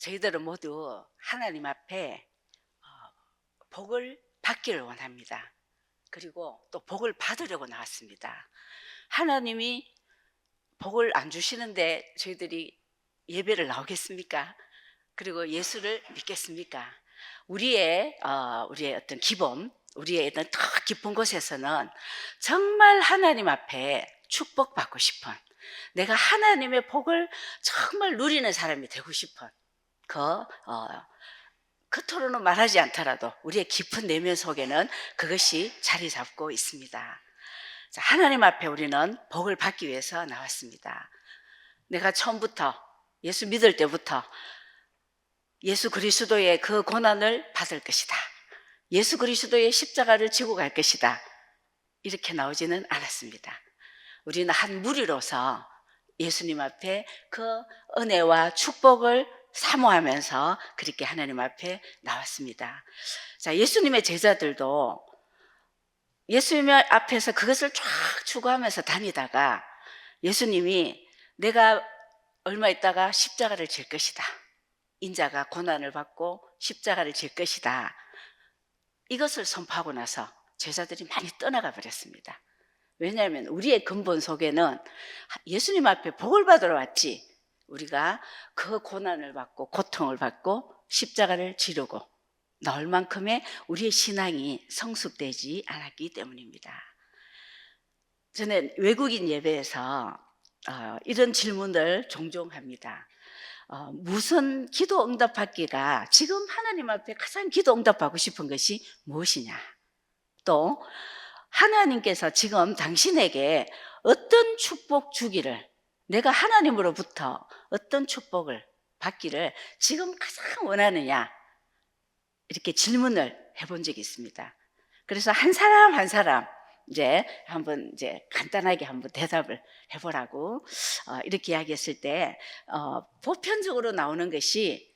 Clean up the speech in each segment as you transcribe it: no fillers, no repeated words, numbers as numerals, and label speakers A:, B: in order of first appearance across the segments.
A: 저희들은 모두 하나님 앞에 복을 받기를 원합니다. 그리고 또 복을 받으려고 나왔습니다. 하나님이 복을 안 주시는데 저희들이 예배를 나오겠습니까? 그리고 예수를 믿겠습니까? 우리의 어떤 기본, 우리의 어떤 더 깊은 곳에서는 정말 하나님 앞에 축복받고 싶은, 내가 하나님의 복을 정말 누리는 사람이 되고 싶은 겉으로는 말하지 않더라도 우리의 깊은 내면 속에는 그것이 자리 잡고 있습니다. 자, 하나님 앞에 우리는 복을 받기 위해서 나왔습니다. 내가 처음부터 예수 믿을 때부터 예수 그리스도의 그 고난을 받을 것이다, 예수 그리스도의 십자가를 지고 갈 것이다, 이렇게 나오지는 않았습니다. 우리는 한 무리로서 예수님 앞에 그 은혜와 축복을 사모하면서 그렇게 하나님 앞에 나왔습니다. 자, 예수님의 제자들도 예수님 앞에서 그것을 쫙 추구하면서 다니다가 예수님이 내가 얼마 있다가 십자가를 질 것이다, 인자가 고난을 받고 십자가를 질 것이다, 이것을 선포하고 나서 제자들이 많이 떠나가 버렸습니다. 왜냐하면 우리의 근본 속에는 예수님 앞에 복을 받으러 왔지, 우리가 그 고난을 받고 고통을 받고 십자가를 지르고 나올 만큼의 우리의 신앙이 성숙되지 않았기 때문입니다. 저는 외국인 예배에서 이런 질문을 종종 합니다. 무슨 기도 응답받기가 지금 하나님 앞에 가장 기도 응답하고 싶은 것이 무엇이냐, 또 하나님께서 지금 당신에게 어떤 축복 주기를, 내가 하나님으로부터 어떤 축복을 받기를 지금 가장 원하느냐, 이렇게 질문을 해본 적이 있습니다. 그래서 한 사람 한 사람 한번 간단하게 한번 대답을 해보라고 이렇게 이야기했을 때 보편적으로 나오는 것이,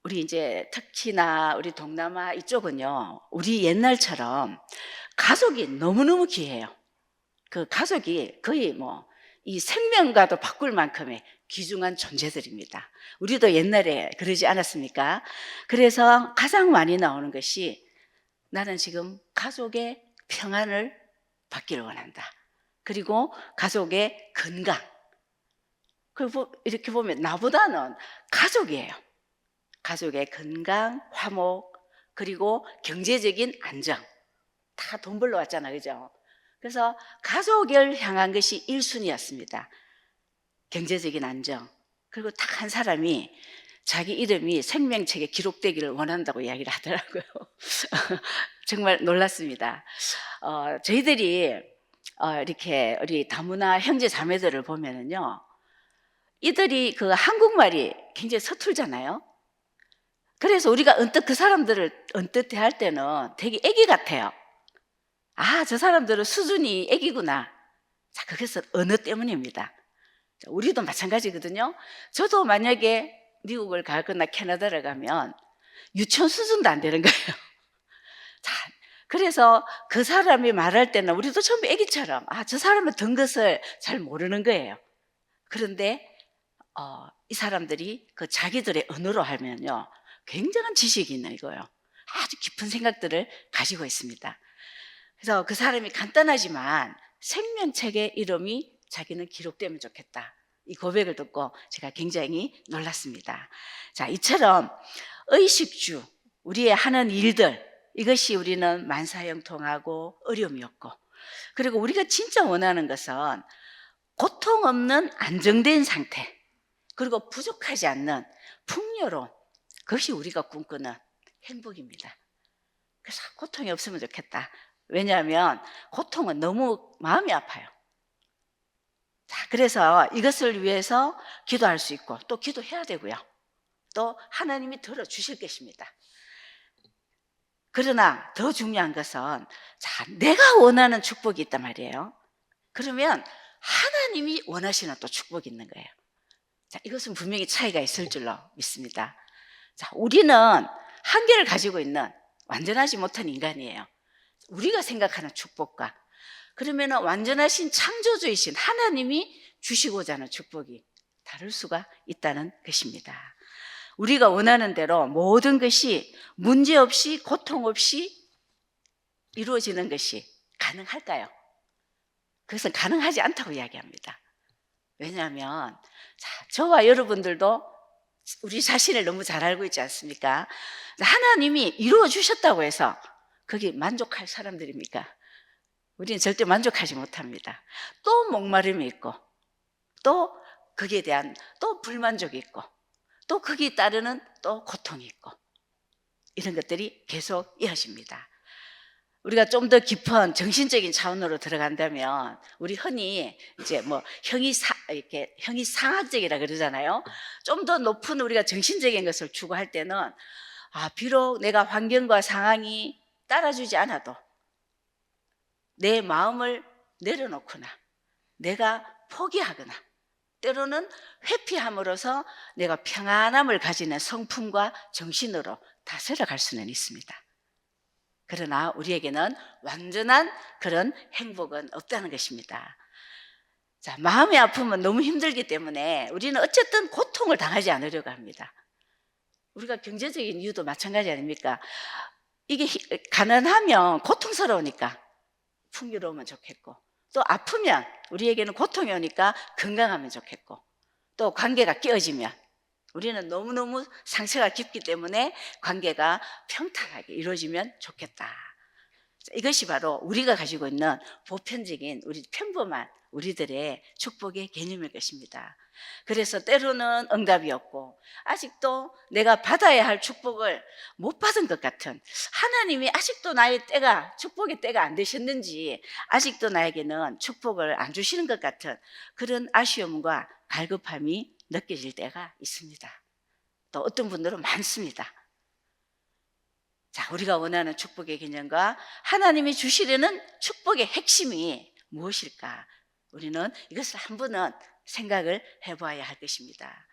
A: 우리 특히나 우리 동남아 이쪽은요, 우리 옛날처럼 가족이 너무너무 귀해요. 그 가족이 거의 이 생명과도 바꿀 만큼의 귀중한 존재들입니다. 우리도 옛날에 그러지 않았습니까? 그래서 가장 많이 나오는 것이, 나는 지금 가족의 평안을 받기를 원한다, 그리고 가족의 건강. 그리고 이렇게 보면 나보다는 가족이에요. 가족의 건강, 화목, 그리고 경제적인 안정. 다 돈 벌러 왔잖아, 그죠? 그래서 가족을 향한 것이 1순위였습니다. 경제적인 안정. 그리고 딱 한 사람이 자기 이름이 생명책에 기록되기를 원한다고 이야기를 하더라고요. 정말 놀랐습니다. 저희들이 이렇게 우리 다문화 형제 자매들을 보면은요, 이들이 그 한국말이 굉장히 서툴잖아요. 그래서 우리가 언뜻 그 사람들을 언뜻 대할 때는 되게 애기 같아요. 아, 저 사람들은 수준이 애기구나. 자, 그것은 언어 때문입니다. 우리도 마찬가지거든요. 저도 만약에 미국을 가거나 캐나다를 가면 유치원 수준도 안 되는 거예요. 자, 그래서 그 사람이 말할 때는 우리도 전부 애기처럼, 아, 저 사람은 든 것을 잘 모르는 거예요. 그런데 이 사람들이 그 자기들의 언어로 하면요, 굉장한 지식이 있는 거예요. 아주 깊은 생각들을 가지고 있습니다. 그래서 그 사람이 간단하지만 생명책의 이름이 자기는 기록되면 좋겠다, 이 고백을 듣고 제가 굉장히 놀랐습니다. 자, 이처럼 의식주, 우리의 하는 일들, 이것이 우리는 만사형통하고 어려움이 없고, 그리고 우리가 진짜 원하는 것은 고통 없는 안정된 상태, 그리고 부족하지 않는 풍요로운, 그것이 우리가 꿈꾸는 행복입니다. 그래서 고통이 없으면 좋겠다. 왜냐하면 고통은 너무 마음이 아파요. 자, 그래서 이것을 위해서 기도할 수 있고 또 기도해야 되고요. 또 하나님이 들어주실 것입니다. 그러나 더 중요한 것은, 자, 내가 원하는 축복이 있단 말이에요. 그러면 하나님이 원하시는 또 축복이 있는 거예요. 자, 이것은 분명히 차이가 있을 줄로 믿습니다. 자, 우리는 한계를 가지고 있는 완전하지 못한 인간이에요. 우리가 생각하는 축복과, 그러면 완전하신 창조주이신 하나님이 주시고자 하는 축복이 다를 수가 있다는 것입니다. 우리가 원하는 대로 모든 것이 문제없이 고통 없이 이루어지는 것이 가능할까요? 그것은 가능하지 않다고 이야기합니다. 왜냐하면 저와 여러분들도 우리 자신을 너무 잘 알고 있지 않습니까? 하나님이 이루어 주셨다고 해서 거기 만족할 사람들입니까? 우리는 절대 만족하지 못합니다. 또 목마름이 있고, 또 거기에 대한 또 불만족이 있고, 또 거기에 따르는 또 고통이 있고, 이런 것들이 계속 이어집니다. 우리가 좀 더 깊은 정신적인 차원으로 들어간다면, 우리 흔히 이제 뭐 이렇게 형이상학적이라 그러잖아요. 좀 더 높은 우리가 정신적인 것을 추구할 때는, 비록 내가 환경과 상황이 따라주지 않아도 내 마음을 내려놓거나 내가 포기하거나 때로는 회피함으로써 내가 평안함을 가지는 성품과 정신으로 다스려 갈 수는 있습니다. 그러나 우리에게는 완전한 그런 행복은 없다는 것입니다. 마음의 아픔은 너무 힘들기 때문에 우리는 어쨌든 고통을 당하지 않으려고 합니다. 우리가 경제적인 이유도 마찬가지 아닙니까? 이게 가난하면 고통스러우니까 풍요로우면 좋겠고, 또 아프면 우리에게는 고통이 오니까 건강하면 좋겠고, 또 관계가 깨어지면 우리는 너무너무 상처가 깊기 때문에 관계가 평탄하게 이루어지면 좋겠다. 이것이 바로 우리가 가지고 있는 보편적인 우리 평범한 우리들의 축복의 개념일 것입니다. 그래서 때로는 응답이 없고 아직도 내가 받아야 할 축복을 못 받은 것 같은, 하나님이 아직도 나의 때가, 축복의 때가 안 되셨는지 아직도 나에게는 축복을 안 주시는 것 같은 그런 아쉬움과 갈급함이 느껴질 때가 있습니다. 또 어떤 분들은 많습니다. 우리가 원하는 축복의 개념과 하나님이 주시려는 축복의 핵심이 무엇일까? 우리는 이것을 한 번은 생각을 해봐야 할 것입니다.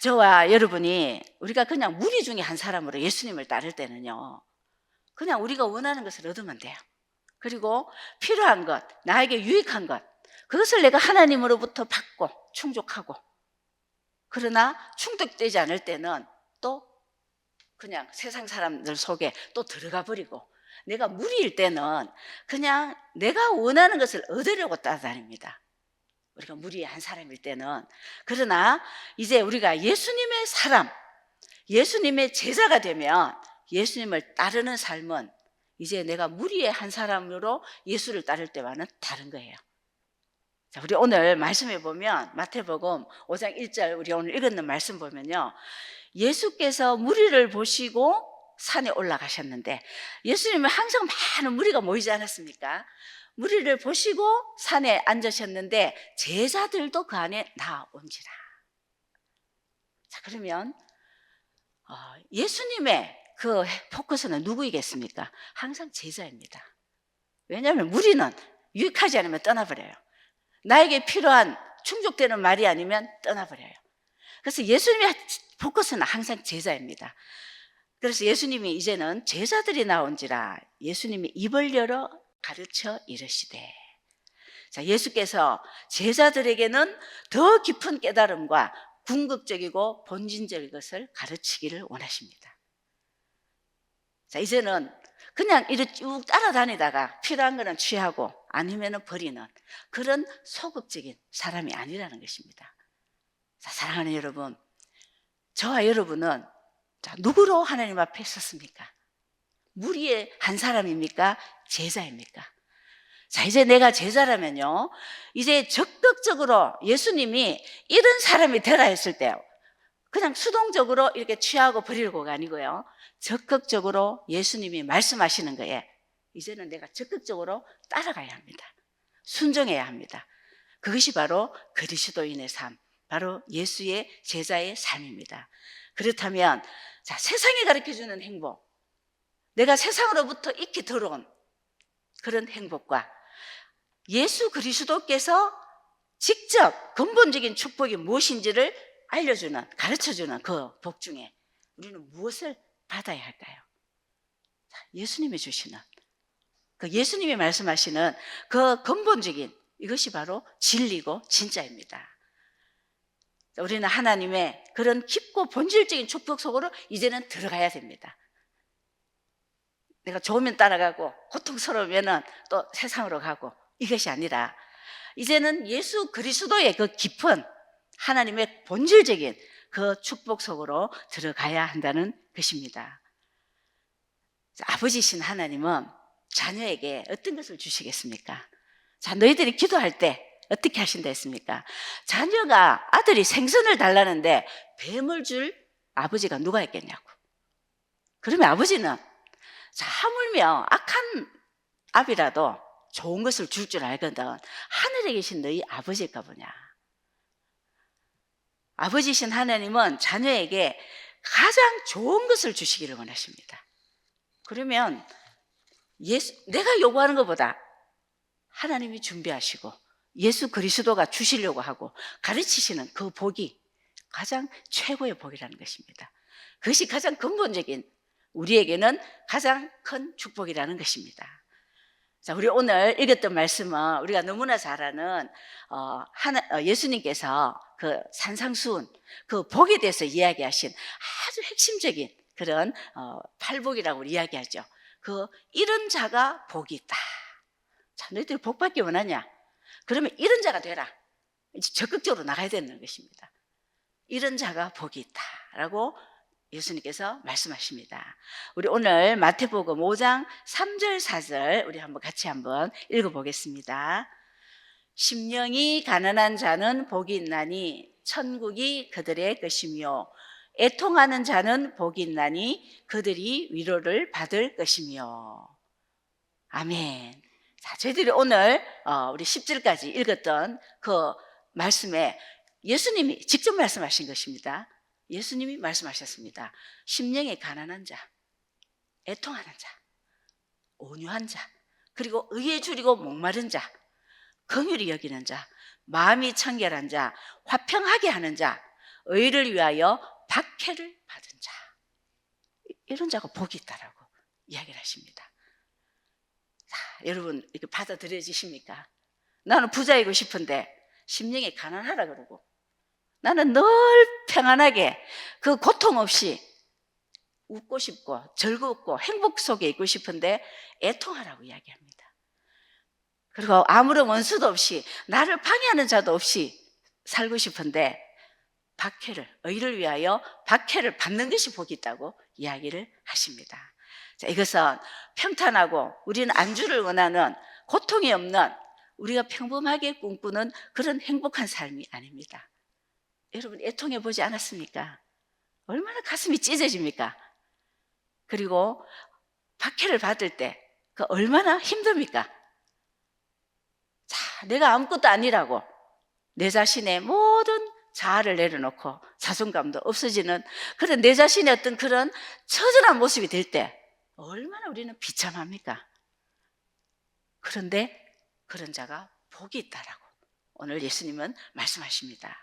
A: 저와 여러분이 우리가 그냥 무리 중에 한 사람으로 예수님을 따를 때는요, 그냥 우리가 원하는 것을 얻으면 돼요. 그리고 필요한 것, 나에게 유익한 것, 그것을 내가 하나님으로부터 받고 충족하고, 그러나 충족되지 않을 때는 또 그냥 세상 사람들 속에 또 들어가 버리고, 내가 무리일 때는 그냥 내가 원하는 것을 얻으려고 따라다닙니다. 우리가 무리의 한 사람일 때는. 그러나 이제 우리가 예수님의 사람, 예수님의 제자가 되면 예수님을 따르는 삶은 이제 내가 무리의 한 사람으로 예수를 따를 때와는 다른 거예요. 우리 오늘 말씀해 보면 마태복음 5장 1절 우리 오늘 읽었는 말씀 보면요, 예수께서 무리를 보시고 산에 올라가셨는데, 예수님은 항상 많은 무리가 모이지 않았습니까? 무리를 보시고 산에 앉으셨는데 제자들도 그 안에 나온지라. 그러면 예수님의 그 포커스는 누구이겠습니까? 항상 제자입니다. 왜냐하면 무리는 유익하지 않으면 떠나버려요. 나에게 필요한 충족되는 말이 아니면 떠나버려요. 그래서 예수님의 포커스는 항상 제자입니다. 그래서 예수님이 이제는 제자들이 나온지라 예수님이 입을 열어 가르쳐 이르시되. 예수께서 제자들에게는 더 깊은 깨달음과 궁극적이고 본질적인 것을 가르치기를 원하십니다. 이제는 그냥 이렇게 쭉 따라다니다가 필요한 거는 취하고 아니면 버리는 그런 소극적인 사람이 아니라는 것입니다. 사랑하는 여러분, 저와 여러분은 누구로 하나님 앞에 섰습니까? 무리의 한 사람입니까? 제자입니까? 이제 내가 제자라면요, 이제 적극적으로 예수님이 이런 사람이 되라 했을 때 그냥 수동적으로 이렇게 취하고 버리고가 아니고요, 적극적으로 예수님이 말씀하시는 거에 이제는 내가 적극적으로 따라가야 합니다. 순종해야 합니다. 그것이 바로 그리스도인의 삶, 바로 예수의 제자의 삶입니다. 그렇다면 세상이 가르쳐주는 행복, 내가 세상으로부터 익히 들어온 그런 행복과 예수 그리스도께서 직접 근본적인 축복이 무엇인지를 알려주는, 가르쳐주는 그 복 중에 우리는 무엇을 받아야 할까요? 예수님이 주시는, 그 예수님이 말씀하시는 그 근본적인 이것이 바로 진리고 진짜입니다. 우리는 하나님의 그런 깊고 본질적인 축복 속으로 이제는 들어가야 됩니다. 내가 좋으면 따라가고 고통스러우면 또 세상으로 가고 이것이 아니라 이제는 예수 그리스도의 그 깊은 하나님의 본질적인 그 축복 속으로 들어가야 한다는 것입니다. 아버지신 하나님은 자녀에게 어떤 것을 주시겠습니까? 자, 너희들이 기도할 때 어떻게 하신다 했습니까? 자녀가 아들이 생선을 달라는데 뱀을 줄 아버지가 누가 있겠냐고. 그러면 아버지는 자, 하물며 악한 아비라도 좋은 것을 줄 줄 알거든. 하늘에 계신 너희 아버지일까 보냐. 아버지신 하나님은 자녀에게 가장 좋은 것을 주시기를 원하십니다. 그러면 내가 요구하는 것보다 하나님이 준비하시고 예수 그리스도가 주시려고 하고 가르치시는 그 복이 가장 최고의 복이라는 것입니다. 그것이 가장 근본적인 우리에게는 가장 큰 축복이라는 것입니다. 자, 우리 오늘 읽었던 말씀은 우리가 너무나 잘 아는 예수님께서 그 산상수훈 그 복에 대해서 이야기하신 아주 핵심적인 그런 팔복이라고 이야기하죠. 그 이런 자가 복이 있다. 자, 너희들 복 받기 원하냐? 그러면 이런 자가 되라. 이제 적극적으로 나가야 되는 것입니다. 이런 자가 복이 있다라고 예수님께서 말씀하십니다. 우리 오늘 마태복음 5장 3절 4절 우리 같이 한번 읽어보겠습니다. 심령이 가난한 자는 복이 있나니 천국이 그들의 것이며 애통하는 자는 복이 있나니 그들이 위로를 받을 것이며. 아멘. 자, 저희들이 오늘 우리 10절까지 읽었던 그 말씀에 예수님이 직접 말씀하신 것입니다. 예수님이 말씀하셨습니다. 심령이 가난한 자, 애통하는 자, 온유한 자, 그리고 의에 줄이고 목마른 자, 긍휼히 여기는 자, 마음이 청결한 자, 화평하게 하는 자, 의를 위하여 박해를 받은 자, 이런 자가 복이 있다라고 이야기를 하십니다. 자, 여러분 이렇게 받아들여지십니까? 나는 부자이고 싶은데 심령이 가난하라 그러고 나는 늘 평안하게 그 고통 없이 웃고 싶고 즐겁고 행복 속에 있고 싶은데 애통하라고 이야기합니다. 그리고 아무런 원수도 없이 나를 방해하는 자도 없이 살고 싶은데 박해를, 의를 위하여 박해를 받는 것이 복이 있다고 이야기를 하십니다. 자, 이것은 평탄하고 우리는 안주를 원하는 고통이 없는 우리가 평범하게 꿈꾸는 그런 행복한 삶이 아닙니다. 여러분 애통해 보지 않았습니까? 얼마나 가슴이 찢어집니까? 그리고 박해를 받을 때 그 얼마나 힘듭니까? 자, 내가 아무것도 아니라고 내 자신의 모든 자아를 내려놓고 자존감도 없어지는 그런 내 자신의 어떤 그런 처절한 모습이 될 때 얼마나 우리는 비참합니까? 그런데 그런 자가 복이 있다라고 오늘 예수님은 말씀하십니다.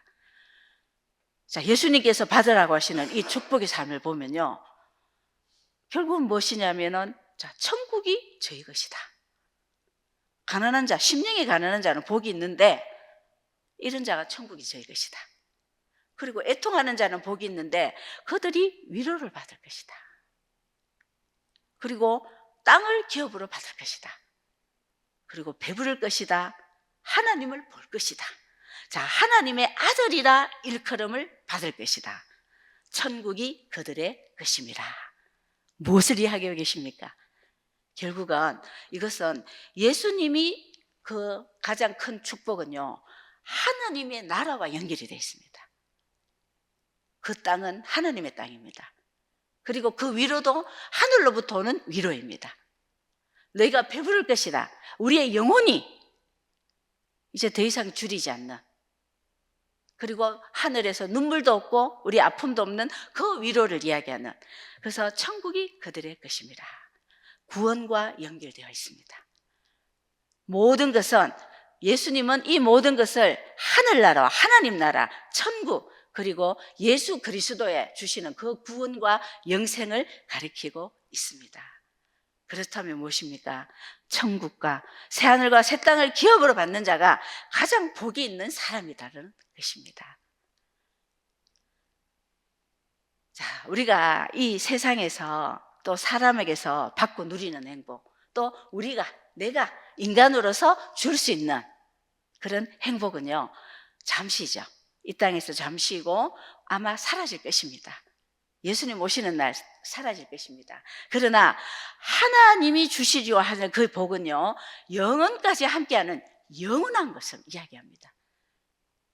A: 자, 예수님께서 받으라고 하시는 이 축복의 삶을 보면요, 결국은 무엇이냐면은 자, 천국이 저희 것이다. 가난한 자, 심령이 가난한 자는 복이 있는데 이런 자가 천국이 저희 것이다. 그리고 애통하는 자는 복이 있는데 그들이 위로를 받을 것이다. 그리고 땅을 기업으로 받을 것이다. 그리고 배부를 것이다. 하나님을 볼 것이다. 자, 하나님의 아들이라 일컬음을 받을 것이다. 천국이 그들의 것임이라. 무엇을 이야기하고 계십니까? 결국은 이것은 예수님이 그 가장 큰 축복은요, 하나님의 나라와 연결이 되어 있습니다. 그 땅은 하나님의 땅입니다. 그리고 그 위로도 하늘로부터 오는 위로입니다. 너희가 배부를 것이다. 우리의 영혼이 이제 더 이상 줄이지 않는, 그리고 하늘에서 눈물도 없고 우리 아픔도 없는 그 위로를 이야기하는, 그래서 천국이 그들의 것입니다. 구원과 연결되어 있습니다. 모든 것은 예수님은 이 모든 것을 하늘나라와 하나님 나라, 천국, 그리고 예수 그리스도에 주시는 그 구원과 영생을 가리키고 있습니다. 그렇다면 무엇입니까? 천국과 새하늘과 새 땅을 기업으로 받는 자가 가장 복이 있는 사람이라는 것입니다. 자, 우리가 이 세상에서 또 사람에게서 받고 누리는 행복, 또 내가 인간으로서 줄 수 있는 그런 행복은요, 잠시죠. 이 땅에서 잠시고 아마 사라질 것입니다. 예수님 오시는 날 사라질 것입니다. 그러나 하나님이 주시려 하는 그 복은요, 영원까지 함께하는 영원한 것을 이야기합니다.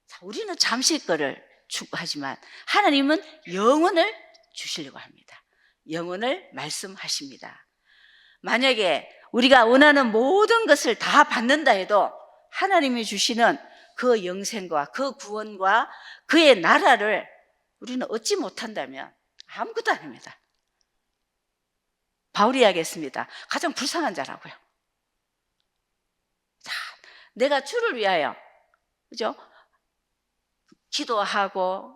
A: 자, 우리는 잠시 거를 추구하지만 하나님은 영원을 주시려고 합니다. 영원을 말씀하십니다. 만약에 우리가 원하는 모든 것을 다 받는다 해도 하나님이 주시는 그 영생과 그 구원과 그의 나라를 우리는 얻지 못한다면 아무것도 아닙니다. 바울이 이야기했습니다. 가장 불쌍한 자라고요. 자, 내가 주를 위하여, 그죠? 기도하고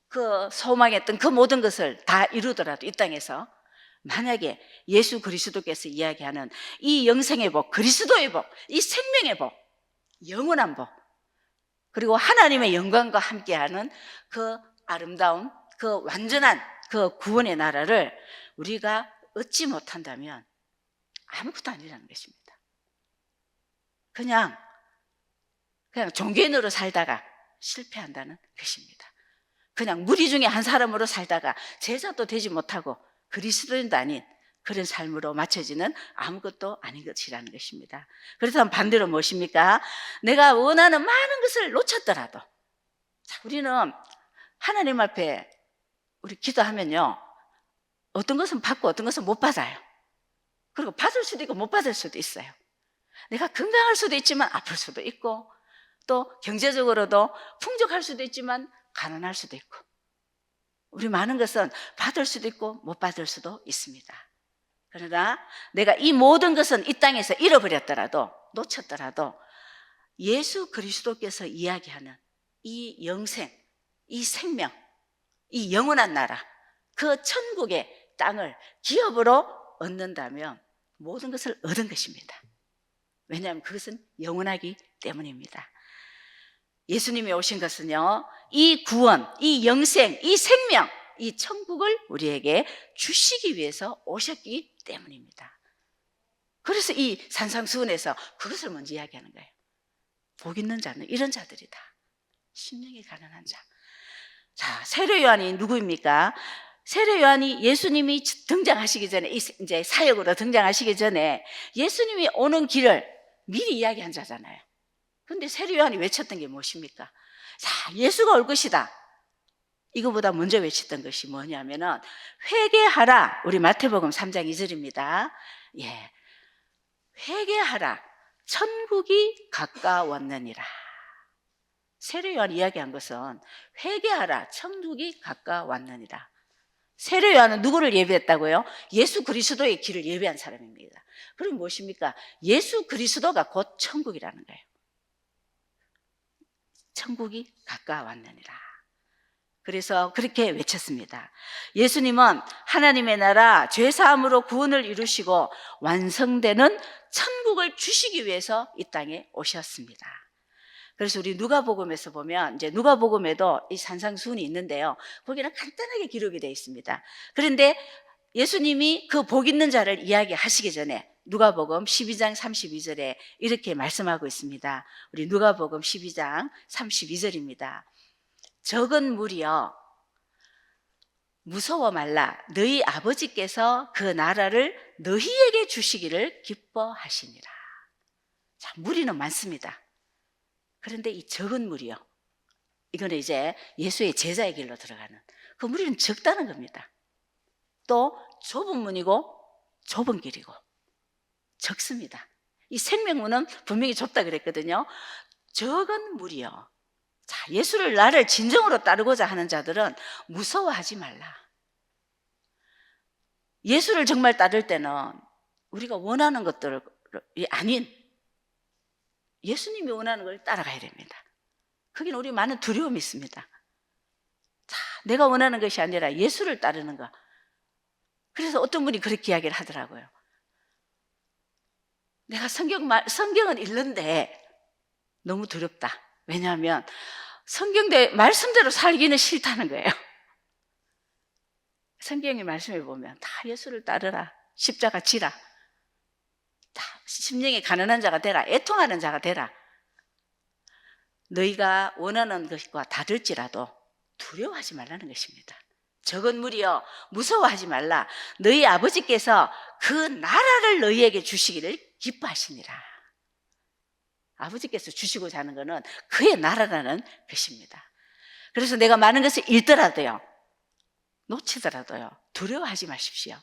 A: 그 소망했던 그 모든 것을 다 이루더라도 이 땅에서 만약에 예수 그리스도께서 이야기하는 이 영생의 복, 그리스도의 복, 이 생명의 복, 영원한 복, 그리고 하나님의 영광과 함께하는 그 아름다운 그 완전한 그 구원의 나라를 우리가 얻지 못한다면 아무것도 아니라는 것입니다. 그냥 종교인으로 살다가 실패한다는 것입니다. 그냥 무리 중에 한 사람으로 살다가 제자도 되지 못하고 그리스도인도 아닌 그런 삶으로 맞춰지는 아무것도 아닌 것이라는 것입니다. 그렇다면 반대로 무엇입니까? 내가 원하는 많은 것을 놓쳤더라도, 자, 우리는 하나님 앞에 우리 기도하면요, 어떤 것은 받고 어떤 것은 못 받아요. 그리고 받을 수도 있고 못 받을 수도 있어요. 내가 건강할 수도 있지만 아플 수도 있고, 또 경제적으로도 풍족할 수도 있지만 가난할 수도 있고, 우리 많은 것은 받을 수도 있고 못 받을 수도 있습니다. 그러나 내가 이 모든 것은 이 땅에서 잃어버렸더라도, 놓쳤더라도 예수 그리스도께서 이야기하는 이 영생, 이 생명, 이 영원한 나라, 그 천국의 땅을 기업으로 얻는다면 모든 것을 얻은 것입니다. 왜냐하면 그것은 영원하기 때문입니다. 예수님이 오신 것은요, 이 구원, 이 영생, 이 생명, 이 천국을 우리에게 주시기 위해서 오셨기 때문입니다. 그래서 이 산상수훈에서 그것을 먼저 이야기하는 거예요. 복 있는 자는 이런 자들이다. 심령이 가난한 자. 자, 세례 요한이 누구입니까? 세례 요한이 예수님이 등장하시기 전에, 이제 사역으로 등장하시기 전에 예수님이 오는 길을 미리 이야기한 자잖아요. 그런데 세례 요한이 외쳤던 게 무엇입니까? 자, 예수가 올 것이다. 이거보다 먼저 외쳤던 것이 뭐냐면은 회개하라. 우리 마태복음 3장 2절입니다. 예, 회개하라. 천국이 가까웠느니라. 세례 요한이 이야기한 것은 회개하라. 천국이 가까웠느니라. 세례 요한은 누구를 예배했다고요? 예수 그리스도의 길을 예배한 사람입니다. 그럼 무엇입니까? 예수 그리스도가 곧 천국이라는 거예요. 천국이 가까웠느니라. 그래서 그렇게 외쳤습니다. 예수님은 하나님의 나라 죄사함으로 구원을 이루시고 완성되는 천국을 주시기 위해서 이 땅에 오셨습니다. 그래서 우리 누가복음에서 보면, 이제 누가복음에도 이 산상수훈이 있는데요, 거기는 간단하게 기록이 되어 있습니다. 그런데 예수님이 그 복 있는 자를 이야기하시기 전에 누가복음 12장 32절에 이렇게 말씀하고 있습니다. 우리 누가복음 12장 32절입니다. 적은 무리여 무서워 말라. 너희 아버지께서 그 나라를 너희에게 주시기를 기뻐하시니라. 자, 무리는 많습니다. 그런데 이 적은 무리요, 이거는 이제 예수의 제자의 길로 들어가는 그 무리는 적다는 겁니다. 또 좁은 문이고 좁은 길이고 적습니다. 이 생명문은 분명히 좁다 그랬거든요. 적은 무리요. 자, 예수를, 나를 진정으로 따르고자 하는 자들은 무서워하지 말라. 예수를 정말 따를 때는 우리가 원하는 것들이 아닌 예수님이 원하는 걸 따라가야 됩니다. 거기는 우리 많은 두려움이 있습니다. 자, 내가 원하는 것이 아니라 예수를 따르는 것. 그래서 어떤 분이 그렇게 이야기를 하더라고요. 내가 성경은 읽는데 너무 두렵다. 왜냐하면 성경대 말씀대로 살기는 싫다는 거예요. 성경의 말씀에 보면 다 예수를 따르라, 십자가 지라, 다 심령이 가난한 자가 되라, 애통하는 자가 되라. 너희가 원하는 것과 다를지라도 두려워하지 말라는 것입니다. 적은 무리여 무서워하지 말라. 너희 아버지께서 그 나라를 너희에게 주시기를 기뻐하시니라. 아버지께서 주시고자 하는 것은 그의 나라라는 것입니다. 그래서 내가 많은 것을 잃더라도요, 놓치더라도요, 두려워하지 마십시오.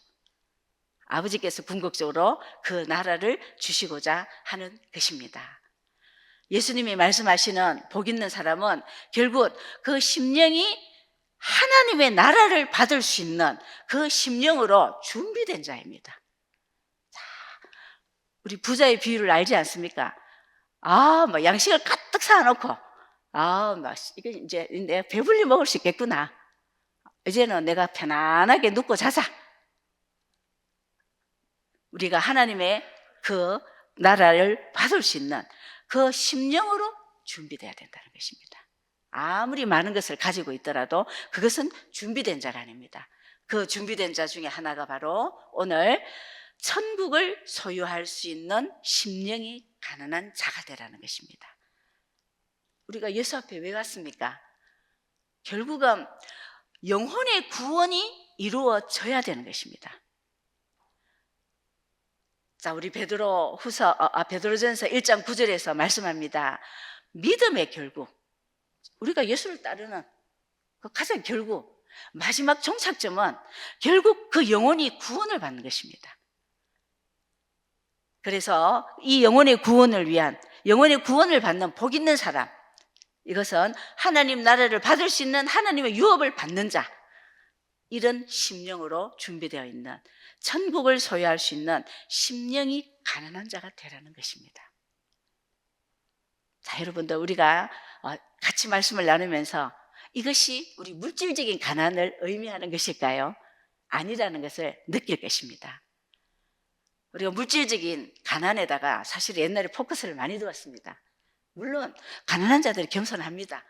A: 아버지께서 궁극적으로 그 나라를 주시고자 하는 것입니다. 예수님이 말씀하시는 복 있는 사람은 결국 그 심령이 하나님의 나라를 받을 수 있는 그 심령으로 준비된 자입니다. 자, 우리 부자의 비유를 알지 않습니까? 뭐 양식을 가득 쌓아놓고, 이게 이제 내가 배불리 먹을 수 있겠구나. 이제는 내가 편안하게 눕고 자자. 우리가 하나님의 그 나라를 받을 수 있는 그 심령으로 준비되어야 된다는 것입니다. 아무리 많은 것을 가지고 있더라도 그것은 준비된 자가 아닙니다. 그 준비된 자 중에 하나가 바로 오늘 천국을 소유할 수 있는 심령이 가난한 자가 되라는 것입니다. 우리가 예수 앞에 왜 왔습니까? 결국은 영혼의 구원이 이루어져야 되는 것입니다. 자, 우리 베드로전서 1장 9절에서 말씀합니다. 믿음의 결국, 우리가 예수를 따르는 그 가장 결국 마지막 종착점은 결국 그 영혼이 구원을 받는 것입니다. 그래서 이 영혼의 구원을 위한, 영혼의 구원을 받는 복 있는 사람, 이것은 하나님 나라를 받을 수 있는 하나님의 유업을 받는 자, 이런 심령으로 준비되어 있는, 천국을 소유할 수 있는 심령이 가난한 자가 되라는 것입니다. 자, 여러분들, 우리가 같이 말씀을 나누면서 이것이 우리 물질적인 가난을 의미하는 것일까요? 아니라는 것을 느낄 것입니다. 우리가 물질적인 가난에다가 사실 옛날에 포커스를 많이 두었습니다. 물론 가난한 자들이 겸손합니다.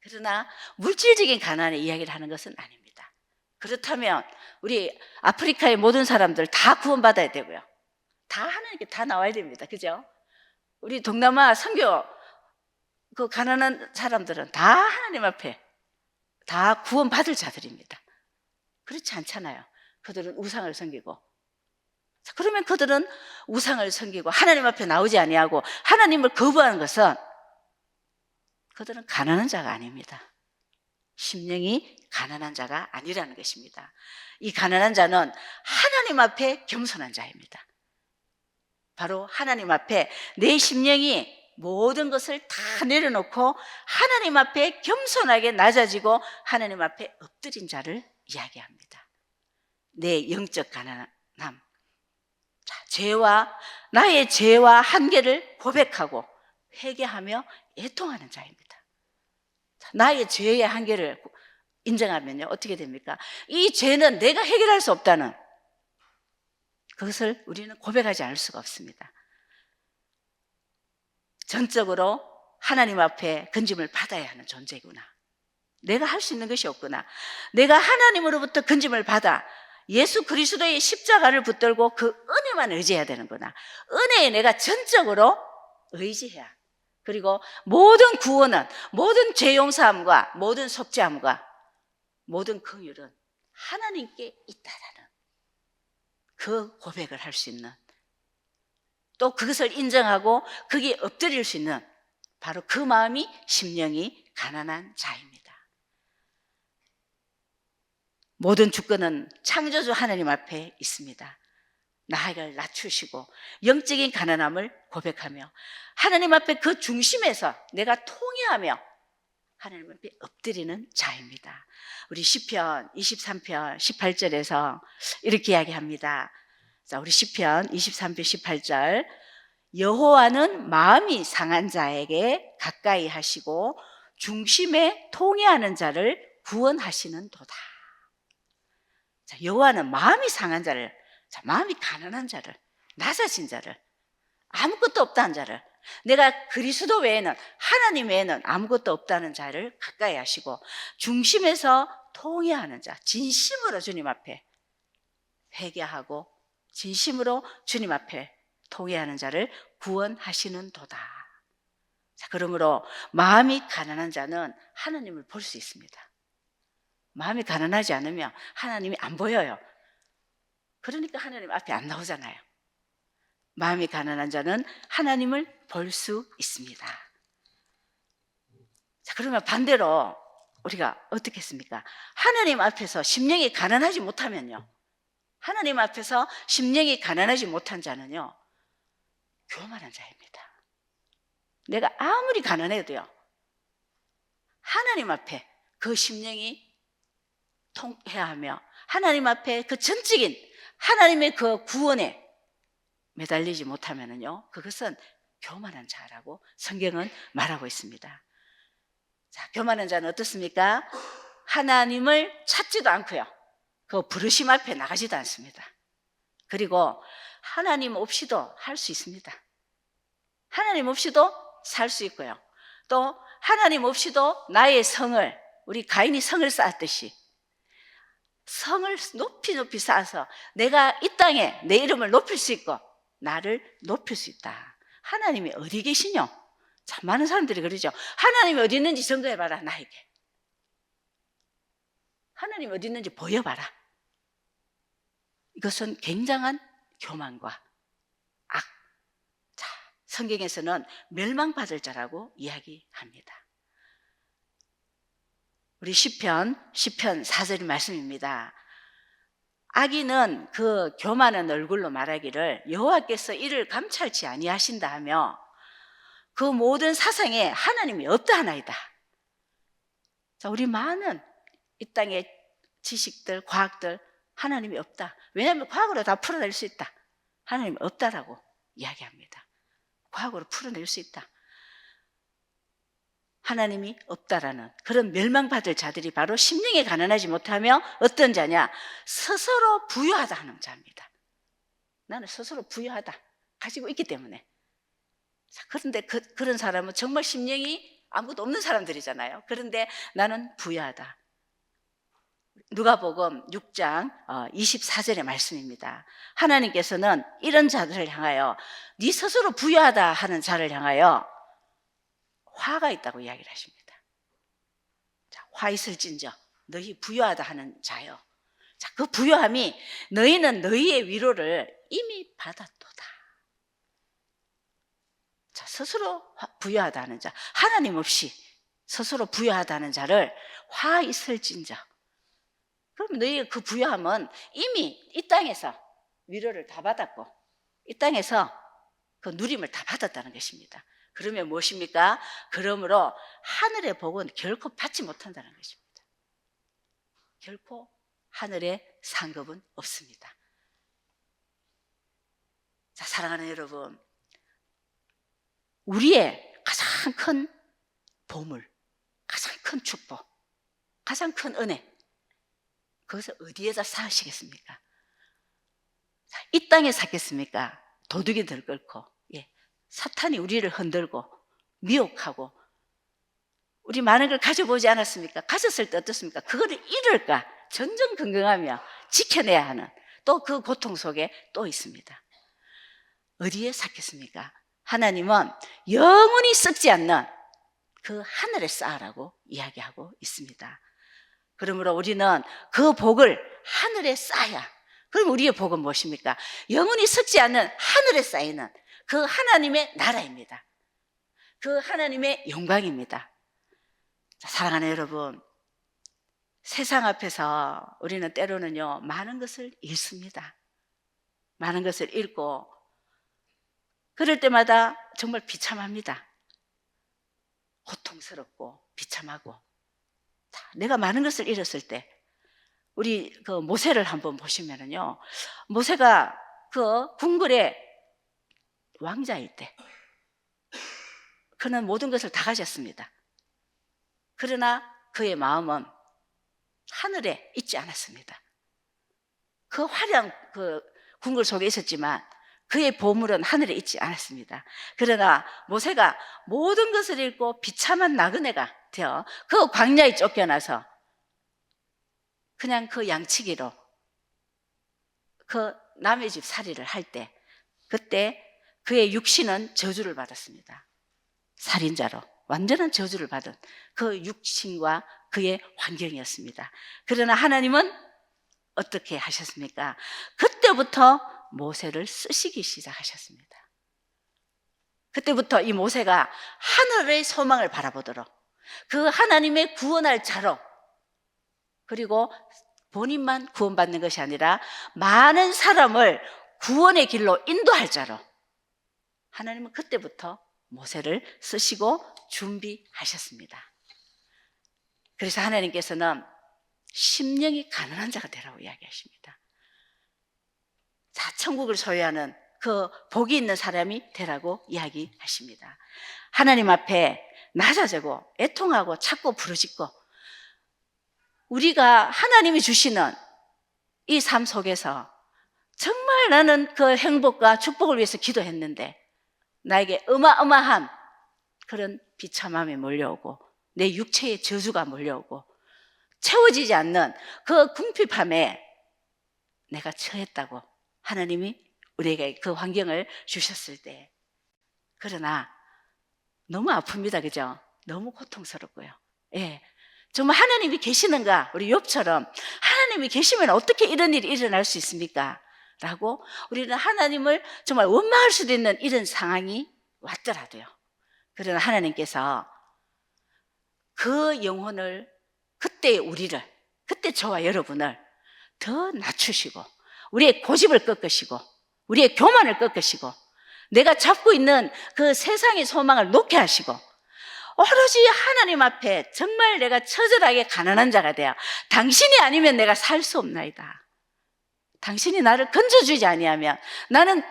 A: 그러나 물질적인 가난의 이야기를 하는 것은 아닙니다. 그렇다면 우리 아프리카의 모든 사람들 다 구원받아야 되고요, 다 하나님께 다 나와야 됩니다. 그죠? 우리 동남아 선교 그 가난한 사람들은 다 하나님 앞에 다 구원받을 자들입니다. 그렇지 않잖아요. 그들은 우상을 섬기고, 그러면 그들은 우상을 섬기고 하나님 앞에 나오지 아니하고 하나님을 거부하는 것은 그들은 가난한 자가 아닙니다. 심령이 가난한 자가 아니라는 것입니다. 이 가난한 자는 하나님 앞에 겸손한 자입니다. 바로 하나님 앞에 내 심령이 모든 것을 다 내려놓고 하나님 앞에 겸손하게 낮아지고 하나님 앞에 엎드린 자를 이야기합니다. 내 영적 가난함, 나의 죄와 한계를 고백하고 회개하며 애통하는 자입니다. 나의 죄의 한계를 인정하면요, 어떻게 됩니까? 이 죄는 내가 해결할 수 없다는 그것을 우리는 고백하지 않을 수가 없습니다. 전적으로 하나님 앞에 건짐을 받아야 하는 존재구나. 내가 할 수 있는 것이 없구나. 내가 하나님으로부터 건짐을 받아 예수 그리스도의 십자가를 붙들고 그 은혜만 의지해야 되는구나. 은혜에 내가 전적으로 의지해야, 그리고 모든 구원은, 모든 죄 용서함과 모든 속죄함과 모든 긍휼은 하나님께 있다라는 그 고백을 할 수 있는, 또 그것을 인정하고 거기에 엎드릴 수 있는 바로 그 마음이 심령이 가난한 자입니다. 모든 주권은 창조주 하나님 앞에 있습니다. 나를 낮추시고 영적인 가난함을 고백하며 하나님 앞에 그 중심에서 내가 통회하며 하나님 앞에 엎드리는 자입니다. 우리 시편 23편 18절에서 이렇게 이야기합니다. 자, 우리 시편 23편 18절, 여호와는 마음이 상한 자에게 가까이 하시고 중심에 통회하는 자를 구원하시는 도다. 자, 여호와는 마음이 상한 자를, 마음이 가난한 자를, 낮아진 자를, 아무것도 없다는 자를, 내가 그리스도 외에는, 하나님 외에는 아무것도 없다는 자를 가까이 하시고 중심에서 통회하는 자, 진심으로 주님 앞에 회개하고 진심으로 주님 앞에 통회하는 자를 구원하시는 도다. 자, 그러므로 마음이 가난한 자는 하나님을 볼 수 있습니다. 마음이 가난하지 않으면 하나님이 안 보여요. 그러니까 하나님 앞에 안 나오잖아요. 마음이 가난한 자는 하나님을 볼 수 있습니다. 자, 그러면 반대로 우리가 어떻게 했습니까? 하나님 앞에서 심령이 가난하지 못하면요, 하나님 앞에서 심령이 가난하지 못한 자는요, 교만한 자입니다. 내가 아무리 가난해도요, 하나님 앞에 그 심령이 통해하며 하나님 앞에 그 전적인 하나님의 그 구원에 매달리지 못하면은요, 그것은 교만한 자라고 성경은 말하고 있습니다. 자, 교만한 자는 어떻습니까? 하나님을 찾지도 않고요, 그 부르심 앞에 나가지도 않습니다. 그리고 하나님 없이도 할 수 있습니다. 하나님 없이도 살 수 있고요, 또 하나님 없이도 나의 성을, 우리 가인이 성을 쌓았듯이 성을 높이 높이 쌓아서 내가 이 땅에 내 이름을 높일 수 있고 나를 높일 수 있다. 하나님이 어디 계시뇨? 참 많은 사람들이 그러죠. 하나님이 어디 있는지 증거해봐라, 나에게. 하나님이 어디 있는지 보여봐라. 이것은 굉장한 교만과 악. 자, 성경에서는 멸망받을 자라고 이야기합니다. 우리 시편 4절 말씀입니다. 악인은 그 교만한 얼굴로 말하기를 여호와께서 이를 감찰치 아니하신다 하며 그 모든 사상에 하나님이 없다 하나이다. 자, 우리 많은 이 땅의 지식들, 과학들, 하나님이 없다. 왜냐하면 과학으로 다 풀어낼 수 있다. 하나님이 없다라고 이야기합니다. 과학으로 풀어낼 수 있다. 하나님이 없다라는 그런 멸망받을 자들이 바로 심령에 가난하지 못하며 어떤 자냐? 스스로 부유하다 하는 자입니다. 나는 스스로 부유하다, 가지고 있기 때문에. 자, 그런데 그런 사람은 정말 심령이 아무도 없는 사람들이잖아요. 그런데 나는 부유하다. 누가복음 6장 24절의 말씀입니다. 하나님께서는 이런 자들을 향하여, 네 스스로 부유하다 하는 자를 향하여 화가 있다고 이야기를 하십니다. 자, 화 있을진저 너희 부유하다 하는 자요. 자, 그 부유함이 너희는 너희의 위로를 이미 받았도다. 자, 스스로 부유하다 하는 자, 하나님 없이 스스로 부유하다 하는 자를 화 있을진저. 그럼 너희의 그 부유함은 이미 이 땅에서 위로를 다 받았고 이 땅에서 그 누림을 다 받았다는 것입니다. 그러면 무엇입니까? 그러므로 하늘의 복은 결코 받지 못한다는 것입니다. 결코 하늘의 상급은 없습니다. 자, 사랑하는 여러분, 우리의 가장 큰 보물, 가장 큰 축복, 가장 큰 은혜, 그것을 어디에다 쌓으시겠습니까? 자, 이 땅에 쌓겠습니까? 도둑이 들끓고 사탄이 우리를 흔들고 미혹하고 우리 많은 걸 가져보지 않았습니까? 가졌을 때 어떻습니까? 그거를 잃을까 전전긍긍하며 지켜내야 하는 또 그 고통 속에 또 있습니다. 어디에 쌓겠습니까? 하나님은 영원히 썩지 않는 그 하늘에 쌓으라고 이야기하고 있습니다. 그러므로 우리는 그 복을 하늘에 쌓아야, 그럼 우리의 복은 무엇입니까? 영원히 썩지 않는 하늘에 쌓이는 그 하나님의 나라입니다. 그 하나님의 영광입니다. 자, 사랑하는 여러분, 세상 앞에서 우리는 때로는요 많은 것을 잃습니다. 많은 것을 잃고 그럴 때마다 정말 비참합니다. 고통스럽고 비참하고. 자, 내가 많은 것을 잃었을 때 우리 그 모세를 한번 보시면은요, 모세가 그 궁궐의 왕자일 때 그는 모든 것을 다 가졌습니다. 그러나 그의 마음은 하늘에 있지 않았습니다. 그 화려한 그 궁궐 속에 있었지만 그의 보물은 하늘에 있지 않았습니다. 그러나 모세가 모든 것을 잃고 비참한 나그네가 되어 그 광야에 쫓겨나서 그냥 그 양치기로 그 남의 집 살이를 할 때, 그때 그의 육신은 저주를 받았습니다. 살인자로 완전한 저주를 받은 그 육신과 그의 환경이었습니다. 그러나 하나님은 어떻게 하셨습니까? 그때부터 모세를 쓰시기 시작하셨습니다. 그때부터 이 모세가 하늘의 소망을 바라보도록, 그 하나님의 구원할 자로, 그리고 본인만 구원받는 것이 아니라 많은 사람을 구원의 길로 인도할 자로 하나님은 그때부터 모세를 쓰시고 준비하셨습니다. 그래서 하나님께서는 심령이 가난한 자가 되라고 이야기하십니다. 자, 천국을 소유하는 그 복이 있는 사람이 되라고 이야기하십니다. 하나님 앞에 낮아지고 애통하고 찾고 부르짖고, 우리가 하나님이 주시는 이 삶 속에서 정말 나는 그 행복과 축복을 위해서 기도했는데 나에게 어마어마한 그런 비참함이 몰려오고 내 육체의 저주가 몰려오고 채워지지 않는 그 궁핍함에 내가 처했다고 하나님이 우리에게 그 환경을 주셨을 때, 그러나 너무 아픕니다. 그죠? 너무 고통스럽고요. 예. 정말 하나님이 계시는가? 우리 욥처럼 하나님이 계시면 어떻게 이런 일이 일어날 수 있습니까? 라고 우리는 하나님을 정말 원망할 수도 있는 이런 상황이 왔더라도요, 그러나 하나님께서 그 영혼을, 그때 우리를, 그때 저와 여러분을 더 낮추시고 우리의 고집을 꺾으시고 우리의 교만을 꺾으시고 내가 잡고 있는 그 세상의 소망을 놓게 하시고 오로지 하나님 앞에 정말 내가 처절하게 가난한 자가 되어 당신이 아니면 내가 살 수 없나이다, 당신이 나를 건져주지 아니하면 나는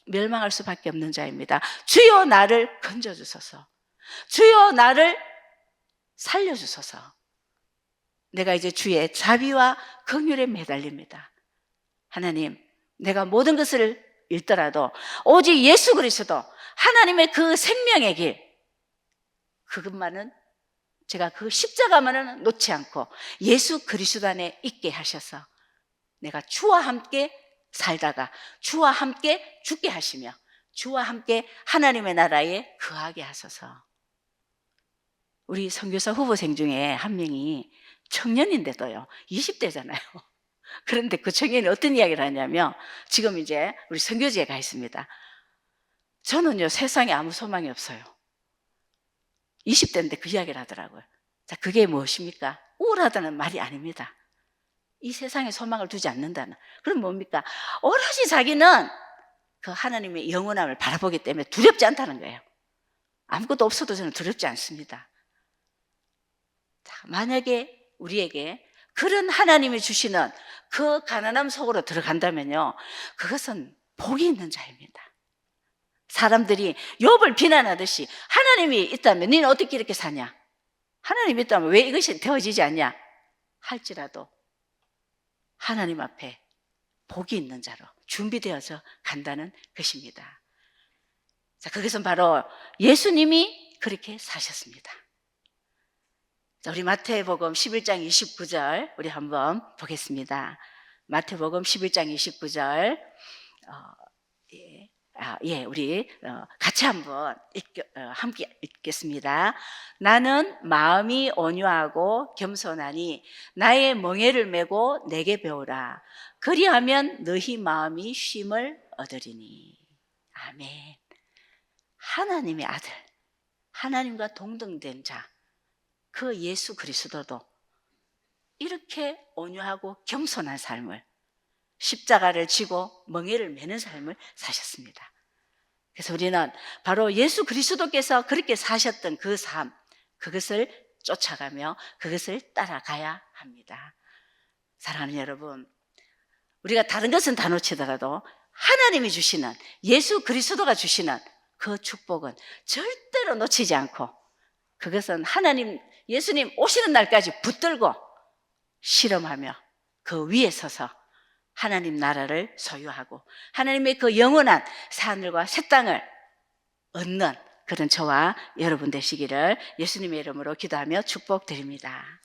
A: 멸망할 수밖에 없는 자입니다. 주여 나를 건져주소서, 주여 나를 살려주소서. 내가 이제 주의 자비와 긍휼에 매달립니다. 하나님, 내가 모든 것을 잃더라도 오직 예수 그리스도 하나님의 그 생명의 길, 그것만은, 제가 그 십자가만은 놓지 않고 예수 그리스도 안에 있게 하셔서 내가 주와 함께 살다가 주와 함께 죽게 하시며 주와 함께 하나님의 나라에 거하게 하소서. 우리 선교사 후보생 중에 한 명이 청년인데도요 20대잖아요. 그런데 그 청년이 어떤 이야기를 하냐면, 지금 이제 우리 선교지에 가 있습니다. 저는요 세상에 아무 소망이 없어요. 20대인데 그 이야기를 하더라고요. 자, 그게 무엇입니까? 우울하다는 말이 아닙니다. 이 세상에 소망을 두지 않는다는. 그럼 뭡니까? 오로지 자기는 그 하나님의 영원함을 바라보기 때문에 두렵지 않다는 거예요. 아무것도 없어도 저는 두렵지 않습니다. 자, 만약에 우리에게 그런 하나님이 주시는 그 가난함 속으로 들어간다면요, 그것은 복이 있는 자입니다. 사람들이 욥을 비난하듯이 하나님이 있다면 너는 어떻게 이렇게 사냐, 하나님이 있다면 왜 이것이 되어지지 않냐 할지라도 하나님 앞에 복이 있는 자로 준비되어서 간다는 것입니다. 자, 그것은 바로 예수님이 그렇게 사셨습니다. 자, 우리 마태복음 11장 29절 우리 한번 보겠습니다. 마태복음 11장 29절 우리 같이 한번 함께 읽겠습니다. 나는 마음이 온유하고 겸손하니 나의 멍에를 메고 내게 배우라. 그리하면 너희 마음이 쉼을 얻으리니. 아멘. 하나님의 아들, 하나님과 동등된 자, 그 예수 그리스도도 이렇게 온유하고 겸손한 삶을, 십자가를 지고 멍에를 메는 삶을 사셨습니다. 그래서 우리는 바로 예수 그리스도께서 그렇게 사셨던 그 삶, 그것을 쫓아가며 그것을 따라가야 합니다. 사랑하는 여러분, 우리가 다른 것은 다 놓치더라도 하나님이 주시는, 예수 그리스도가 주시는 그 축복은 절대로 놓치지 않고, 그것은 하나님, 예수님 오시는 날까지 붙들고 실험하며 그 위에 서서 하나님 나라를 소유하고 하나님의 그 영원한 하늘과 새 땅을 얻는 그런 저와 여러분 되시기를 예수님의 이름으로 기도하며 축복드립니다.